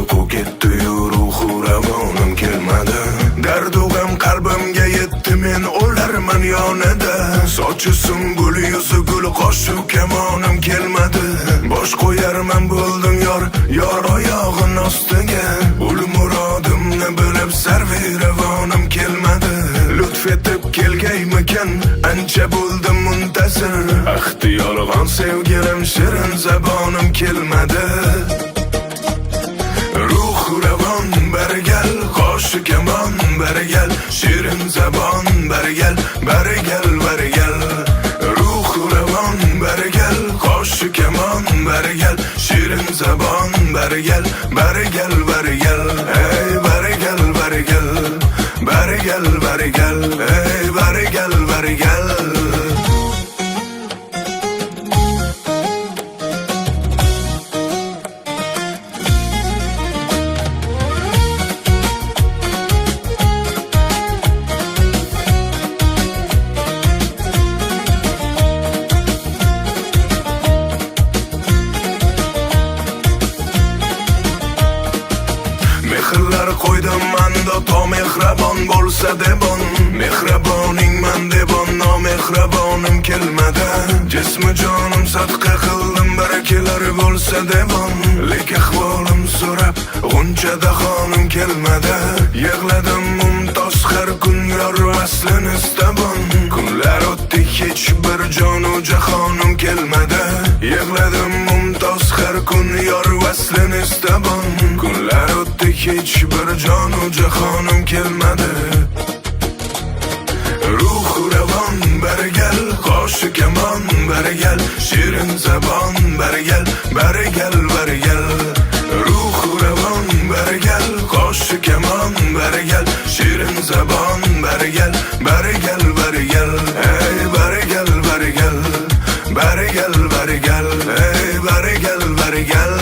uyqu ketdi-yu ruhu ravonim kelmadi. Dardu g'am qalbimga yetdi, men o'larman yonida. Sochi sumbul, yuzi gul, qo'shu kamonim kelmadi. Bosh qo'yarman bo'ldim yor oyog'in ostiga. Ul murodimni bilib sarvi ravonim kelmadi. Lutf etib kelgaymikan, ancha bo'ldim muntazir. Ahdi yolg'on sevgilim, shirin zabonim kelmadi. Ruh ravon barigal, qo'shu kamon barigal, shirin zabon barigal, barigal barigal. Ruh ravon barigal, qo'shu kamon barigal, shirin zabon barigal, barigal barigal. Ey barigal barigal, barigal barigal, ey barigal barigal. Mehrlar qo'ydim manda, to mehrabon bo'lsa debon. Mehraboning man debon, nomehrabonim kelmadi. Jismi jonim sadqa qildim, barakelar bo'lsa debon. Lek ahvolim so'rab, g'unchada xonim kelmadi. Yig'ladim mumtoz har kun, yor vaslini istabon. Kunlar o'tdi, hech bir jonu jahonim kelmadi. Yig'ladim mumtoz har kun, yor vaslini istabon. Kunlar o'tdi, hech bir jonu jahonim kelmadi. Ruh ravon barigal, qo'shu kamon barigal, shirin zabon barigal, barigal barigal. Ruh ravon barigal, qo'shu kamon barigal, shirin zabon barigal, barigal barigal. Ey barigal barigal, barigal barigal, ey barigal barigal.